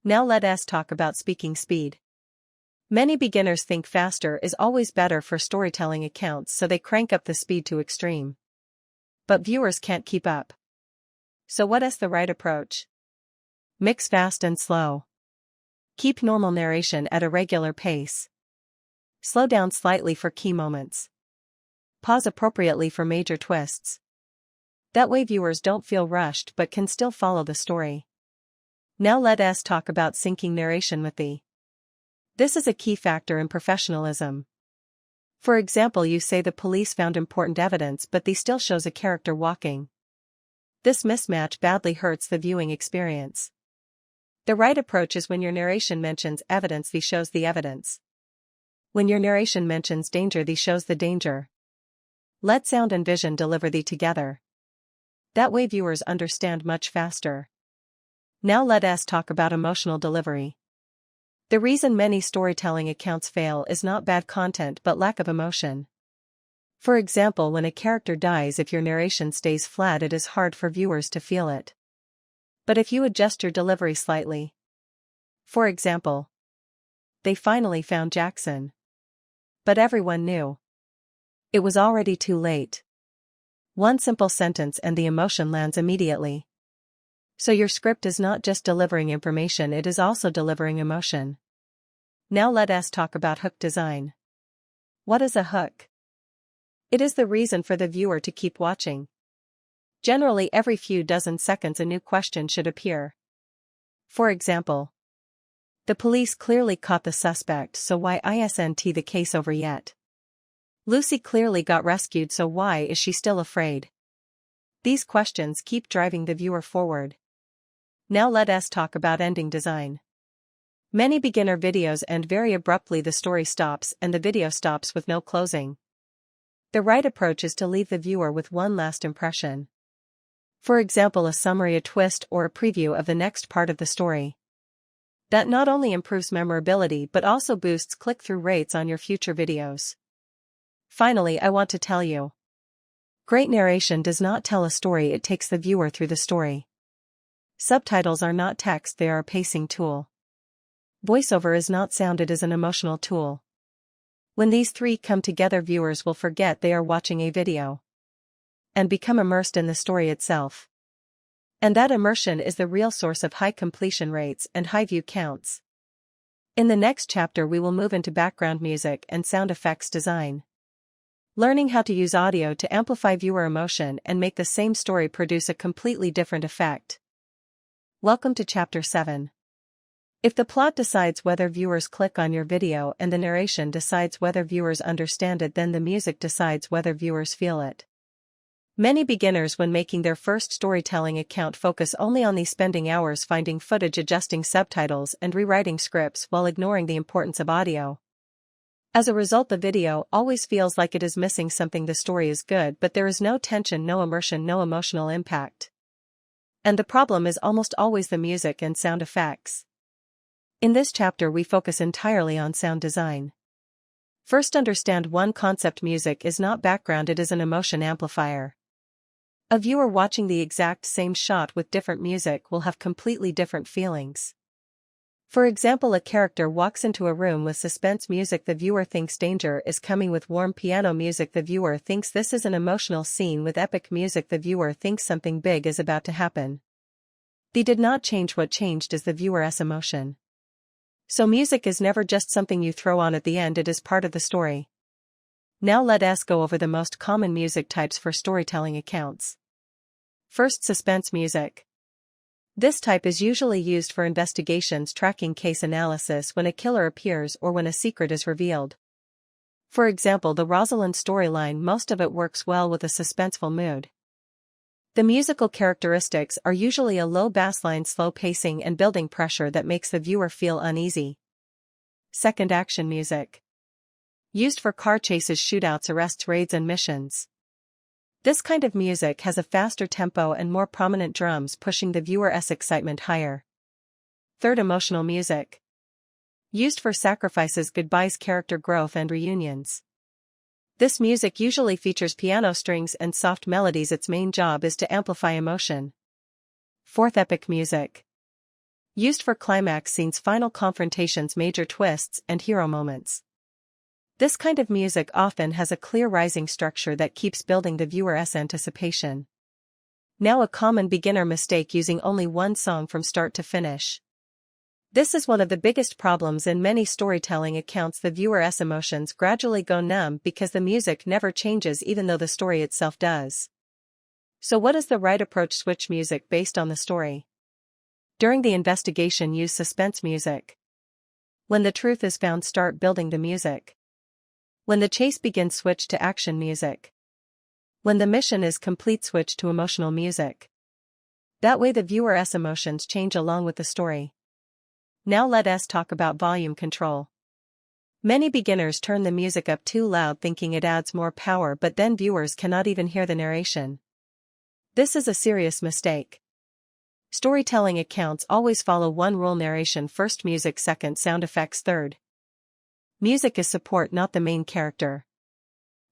Now let us talk about speaking speed. Many beginners think faster is always better for storytelling accounts, so they crank up the speed to extreme. But viewers can't keep up. So what is the right approach? Mix fast and slow. Keep normal narration at a regular pace. Slow down slightly for key moments. Pause appropriately for major twists. That way viewers don't feel rushed but can still follow the story. Now let us talk about syncing narration with the. This is a key factor in professionalism. For example, you say the police found important evidence but they still shows a character walking. This mismatch badly hurts the viewing experience. The right approach is when your narration mentions evidence, they shows the evidence. When your narration mentions danger, they shows the danger. Let sound and vision deliver thee together. That way viewers understand much faster. Now let us talk about emotional delivery. The reason many storytelling accounts fail is not bad content but lack of emotion. For example, when a character dies, if your narration stays flat, it is hard for viewers to feel it. But if you adjust your delivery slightly. For example, they finally found Jackson. But everyone knew. It was already too late. One simple sentence and the emotion lands immediately. So your script is not just delivering information, it is also delivering emotion. Now let us talk about hook design. What is a hook? It is the reason for the viewer to keep watching. Generally, every few dozen seconds a new question should appear. For example, the police clearly caught the suspect, so why isn't the case over yet? Lucy clearly got rescued, so why is she still afraid? These questions keep driving the viewer forward. Now let us talk about ending design. Many beginner videos end very abruptly, the story stops and the video stops with no closing. The right approach is to leave the viewer with one last impression. For example, a summary, a twist, or a preview of the next part of the story. That not only improves memorability but also boosts click-through rates on your future videos. Finally, I want to tell you, great narration does not tell a story, it takes the viewer through the story. Subtitles are not text, they are a pacing tool. Voiceover is not sound, it is an emotional tool. When these three come together, viewers will forget they are watching a video and become immersed in the story itself. And that immersion is the real source of high completion rates and high view counts. In the next chapter we will move into background music and sound effects design. Learning how to use audio to amplify viewer emotion and make the same story produce a completely different effect. Welcome to Chapter 7. If the plot decides whether viewers click on your video and the narration decides whether viewers understand it, then the music decides whether viewers feel it. Many beginners when making their first storytelling account focus only on spending hours finding footage, adjusting subtitles and rewriting scripts while ignoring the importance of audio. As a result, the video always feels like it is missing something. The story is good, but there is no tension, no immersion, no emotional impact. And the problem is almost always the music and sound effects. In this chapter we focus entirely on sound design. First, understand one concept: music is not background, it is an emotion amplifier. A viewer watching the exact same shot with different music will have completely different feelings. For example, a character walks into a room with suspense music, the viewer thinks danger is coming. With warm piano music, the viewer thinks this is an emotional scene. With epic music, the viewer thinks something big is about to happen. They did not change. What changed is the viewer's emotion. So music is never just something you throw on at the end, it is part of the story. Now let us go over the most common music types for storytelling accounts. First, suspense music. This type is usually used for investigations, tracking, case analysis, when a killer appears or when a secret is revealed. For example, the Rosalind storyline, most of it works well with a suspenseful mood. The musical characteristics are usually a low bassline, slow pacing and building pressure that makes the viewer feel uneasy. Second, action music. Used for car chases, shootouts, arrests, raids and missions. This kind of music has a faster tempo and more prominent drums, pushing the viewer's excitement higher. Third, emotional music. Used for sacrifices, goodbyes, character growth and reunions. This music usually features piano strings and soft melodies. Its main job is to amplify emotion. Fourth, epic music. Used for climax scenes, final confrontations, major twists and hero moments. This kind of music often has a clear rising structure that keeps building the viewer's anticipation. Now, a common beginner mistake: using only one song from start to finish. This is one of the biggest problems in many storytelling accounts. The viewer's emotions gradually go numb because the music never changes even though the story itself does. So what is the right approach? Switch music based on the story. During the investigation, use suspense music. When the truth is found, start building the music. When the chase begins, switch to action music. When the mission is complete, switch to emotional music. That way the viewer's emotions change along with the story. Now let us talk about volume control. Many beginners turn the music up too loud thinking it adds more power, but then viewers cannot even hear the narration. This is a serious mistake. Storytelling accounts always follow one rule: narration first, music second, sound effects third. Music is support, not the main character.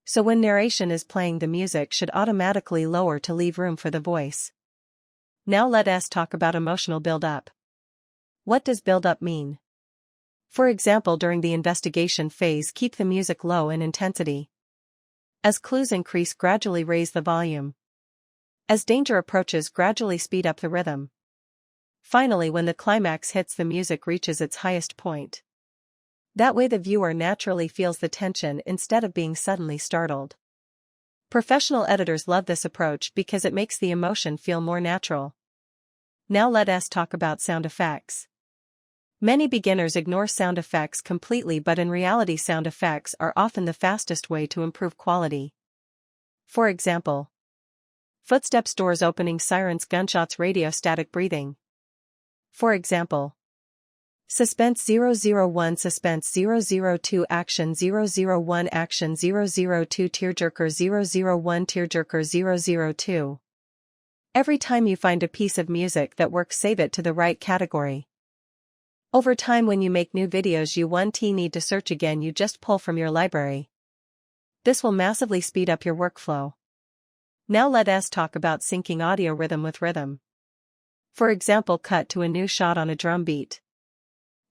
So when narration is playing, the music should automatically lower to leave room for the voice. Now let us talk about emotional build-up. What does build-up mean? For example, during the investigation phase, keep the music low in intensity. As clues increase, gradually raise the volume. As danger approaches, gradually speed up the rhythm. Finally, when the climax hits, the music reaches its highest point. That way the viewer naturally feels the tension instead of being suddenly startled. Professional editors love this approach because it makes the emotion feel more natural. Now let us talk about sound effects. Many beginners ignore sound effects completely, but in reality sound effects are often the fastest way to improve quality. For example, footsteps, doors opening, sirens, gunshots, radio static, breathing. For example, suspense 001, suspense 002, action 001, action 002, tearjerker 001, tearjerker 002. Every time you find a piece of music that works, save it to the right category. Over time, when you make new videos, you won't need to search again, you just pull from your library. This will massively speed up your workflow. Now let us talk about syncing audio rhythm with rhythm. For example, cut to a new shot on a drum beat.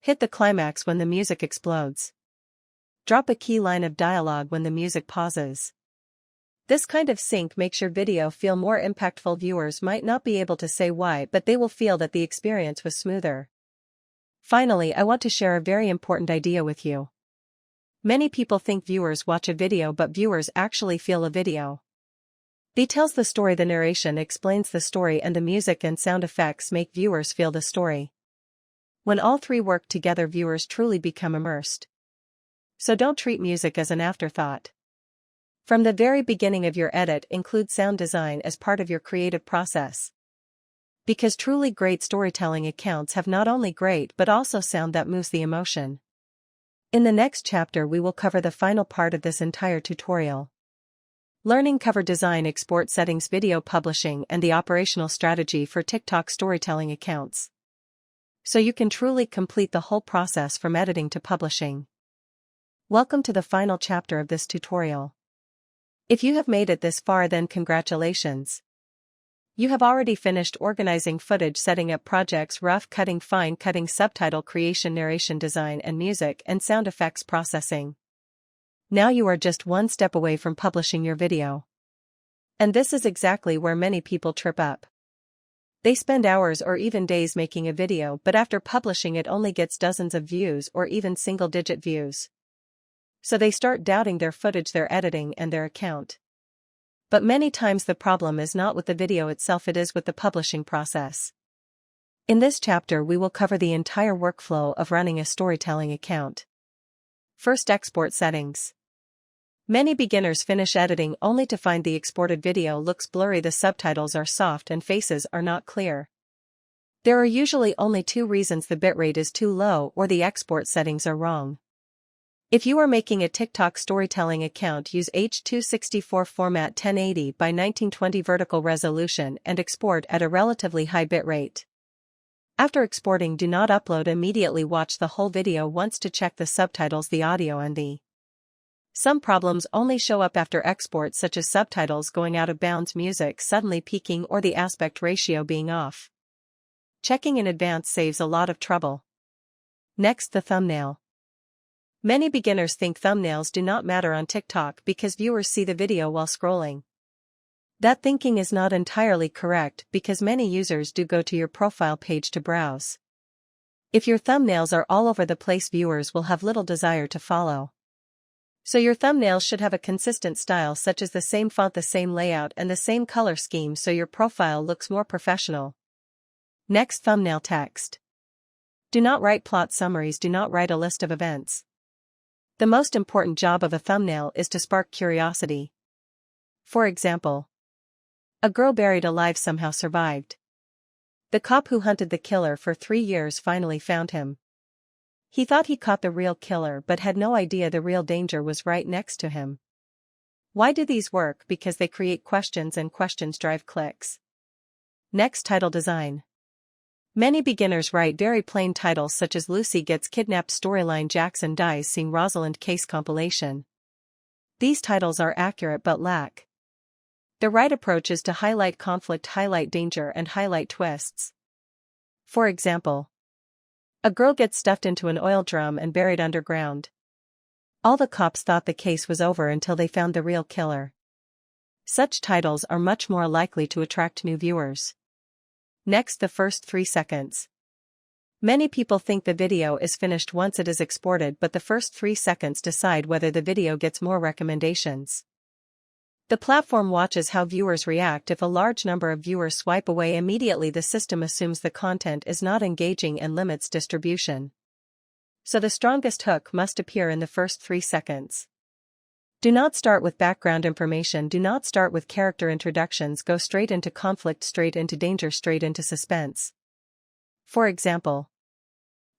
Hit the climax when the music explodes. Drop a key line of dialogue when the music pauses. This kind of sync makes your video feel more impactful. Viewers might not be able to say why, but they will feel that the experience was smoother. Finally, I want to share a very important idea with you. Many people think viewers watch a video, but viewers actually feel a video. It tells the story, the narration explains the story, and the music and sound effects make viewers feel the story. When all three work together, viewers truly become immersed. So don't treat music as an afterthought. From the very beginning of your edit, include sound design as part of your creative process. Because truly great storytelling accounts have not only great but also sound that moves the emotion. In the next chapter we will cover the final part of this entire tutorial. Learning cover design, export settings, video publishing, and the operational strategy for TikTok storytelling accounts. So you can truly complete the whole process from editing to publishing. Welcome to the final chapter of this tutorial. If you have made it this far, then congratulations. You have already finished organizing footage, setting up projects, rough cutting, fine cutting, subtitle creation, narration design, and music and sound effects processing. Now you are just one step away from publishing your video. And this is exactly where many people trip up. They spend hours or even days making a video, but after publishing it only gets dozens of views or even single-digit views. So they start doubting their footage, their editing, and their account. But many times the problem is not with the video itself, it is with the publishing process. In this chapter we will cover the entire workflow of running a storytelling account. First, export settings. Many beginners finish editing only to find the exported video looks blurry, the subtitles are soft, and faces are not clear. There are usually only two reasons: the bitrate is too low or the export settings are wrong. If you are making a TikTok storytelling account, use H.264 format, 1080 by 1920 vertical resolution, and export at a relatively high bitrate. After exporting, do not upload immediately. Watch the whole video once to check the subtitles, the audio, and the some problems only show up after export, such as subtitles going out of bounds, music suddenly peaking, or the aspect ratio being off. Checking in advance saves a lot of trouble. Next, the thumbnail. Many beginners think thumbnails do not matter on TikTok because viewers see the video while scrolling. That thinking is not entirely correct, because many users do go to your profile page to browse. If your thumbnails are all over the place, viewers will have little desire to follow. So your thumbnails should have a consistent style, such as the same font, the same layout, and the same color scheme, so your profile looks more professional. Next, thumbnail text. Do not write plot summaries, do not write a list of events. The most important job of a thumbnail is to spark curiosity. For example, a girl buried alive somehow survived. The cop who hunted the killer for 3 years finally found him. He thought he caught the real killer but had no idea the real danger was right next to him. Why do these work? Because they create questions, and questions drive clicks. Next, title design. Many beginners write very plain titles such as Lucy Gets Kidnapped, Storyline, Jackson Dies, Seeing Rosalind, Case Compilation. These titles are accurate but lack. The right approach is to highlight conflict, highlight danger, and highlight twists. For example, a girl gets stuffed into an oil drum and buried underground. All the cops thought the case was over until they found the real killer. Such titles are much more likely to attract new viewers. Next, the first 3 seconds. Many people think the video is finished once it is exported, but the first 3 seconds decide whether the video gets more recommendations. The platform watches how viewers react. If a large number of viewers swipe away immediately, the system assumes the content is not engaging and limits distribution. So the strongest hook must appear in the first 3 seconds. Do not start with background information, do not start with character introductions, go straight into conflict, straight into danger, straight into suspense. For example,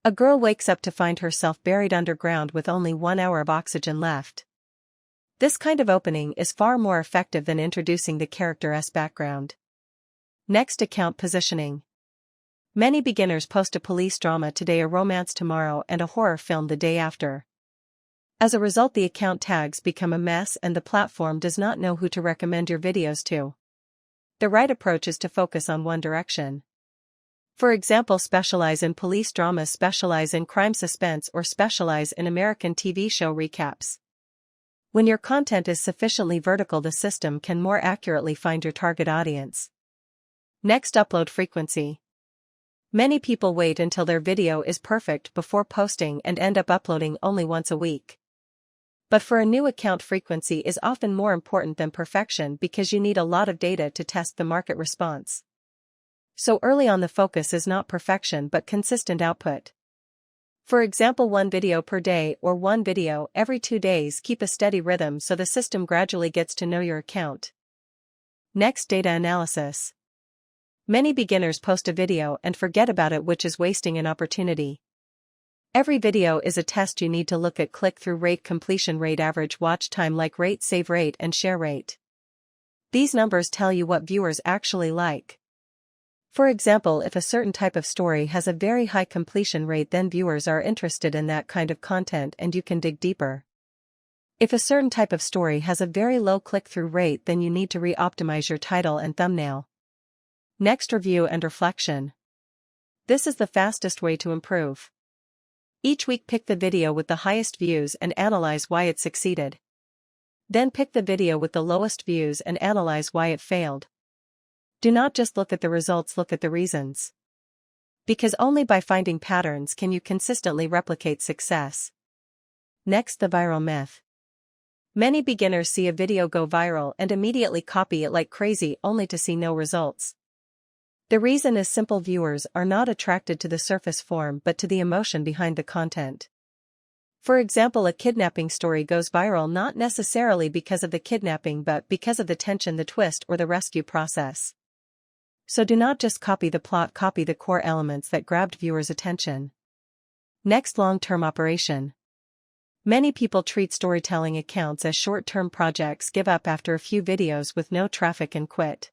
a girl wakes up to find herself buried underground with only 1 hour of oxygen left. This kind of opening is far more effective than introducing the character's background. Next, account positioning. Many beginners post a police drama today, a romance tomorrow, and a horror film the day after. As a result, the account tags become a mess and the platform does not know who to recommend your videos to. The right approach is to focus on one direction. For example, specialize in police dramas, specialize in crime suspense, or specialize in American TV show recaps. When your content is sufficiently vertical, the system can more accurately find your target audience. Next, upload frequency. Many people wait until their video is perfect before posting and end up uploading only once a week. But for a new account, frequency is often more important than perfection because you need a lot of data to test the market response. So early on, the focus is not perfection but consistent output. For example, 1 video per day or 1 video every 2 days. Keep a steady rhythm so the system gradually gets to know your account. Next, data analysis. Many beginners post a video and forget about it, which is wasting an opportunity. Every video is a test. You need to look at click-through rate, completion rate, average watch time, like rate, save rate, and share rate. These numbers tell you what viewers actually like. For example, if a certain type of story has a very high completion rate, then viewers are interested in that kind of content and you can dig deeper. If a certain type of story has a very low click-through rate, then you need to re-optimize your title and thumbnail. Next, review and reflection. This is the fastest way to improve. Each week, pick the video with the highest views and analyze why it succeeded. Then pick the video with the lowest views and analyze why it failed. Do not just look at the results, look at the reasons. Because only by finding patterns can you consistently replicate success. Next, the viral myth. Many beginners see a video go viral and immediately copy it like crazy, only to see no results. The reason is simple: viewers are not attracted to the surface form but to the emotion behind the content. For example, a kidnapping story goes viral not necessarily because of the kidnapping but because of the tension, the twist, or the rescue process. So do not just copy the plot, copy the core elements that grabbed viewers' attention. Next, long-term operation. Many people treat storytelling accounts as short-term projects, give up after a few videos with no traffic and quit.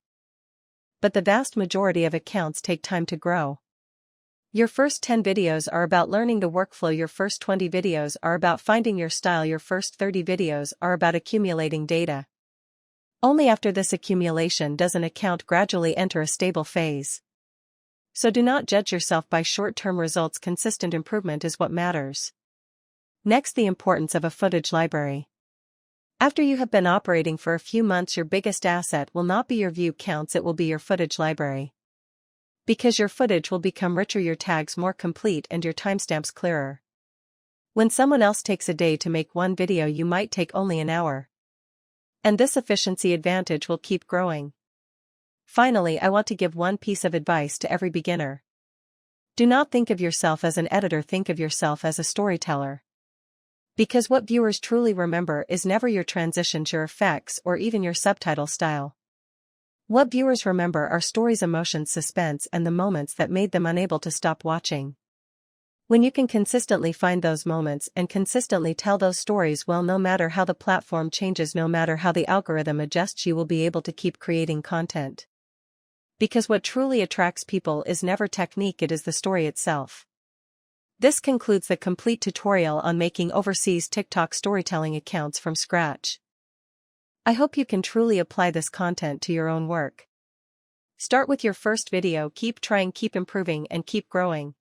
But the vast majority of accounts take time to grow. Your first 10 videos are about learning the workflow, your first 20 videos are about finding your style, your first 30 videos are about accumulating data. Only after this accumulation does an account gradually enter a stable phase. So do not judge yourself by short-term results, consistent improvement is what matters. Next, the importance of a footage library. After you have been operating for a few months, your biggest asset will not be your view counts, it will be your footage library. Because your footage will become richer, your tags more complete, and your timestamps clearer. When someone else takes a day to make one video, you might take only an hour. And this efficiency advantage will keep growing. Finally, I want to give one piece of advice to every beginner. Do not think of yourself as an editor, think of yourself as a storyteller. Because what viewers truly remember is never your transitions, your effects, or even your subtitle style. What viewers remember are stories, emotions, suspense, and the moments that made them unable to stop watching. When you can consistently find those moments and consistently tell those stories well, no matter how the platform changes, no matter how the algorithm adjusts, you will be able to keep creating content. Because what truly attracts people is never technique, it is the story itself. This concludes the complete tutorial on making overseas TikTok storytelling accounts from scratch. I hope you can truly apply this content to your own work. Start with your first video, keep trying, keep improving, and keep growing.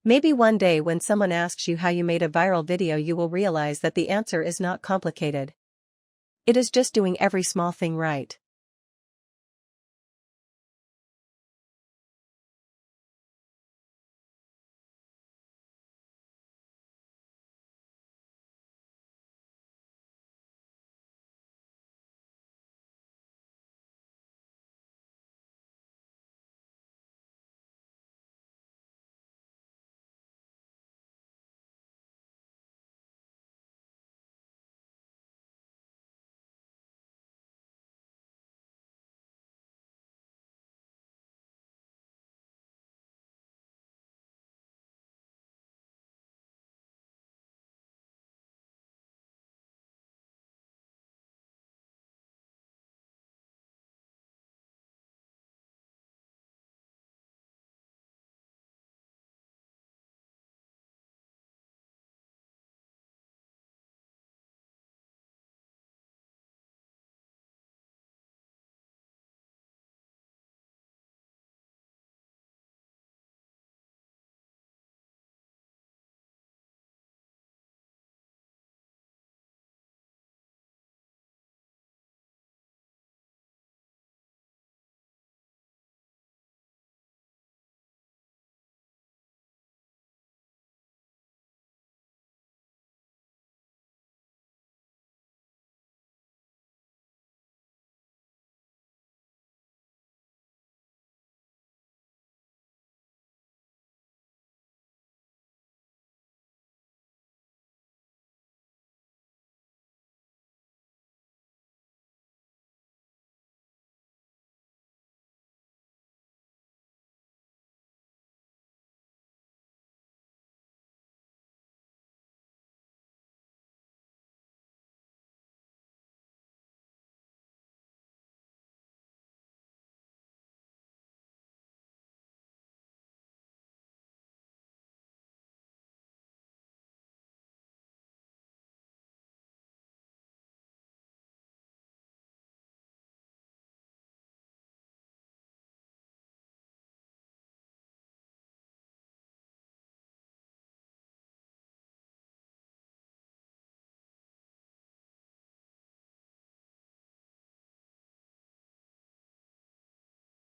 Maybe one day when someone asks you how you made a viral video, you will realize that the answer is not complicated. It is just doing every small thing right.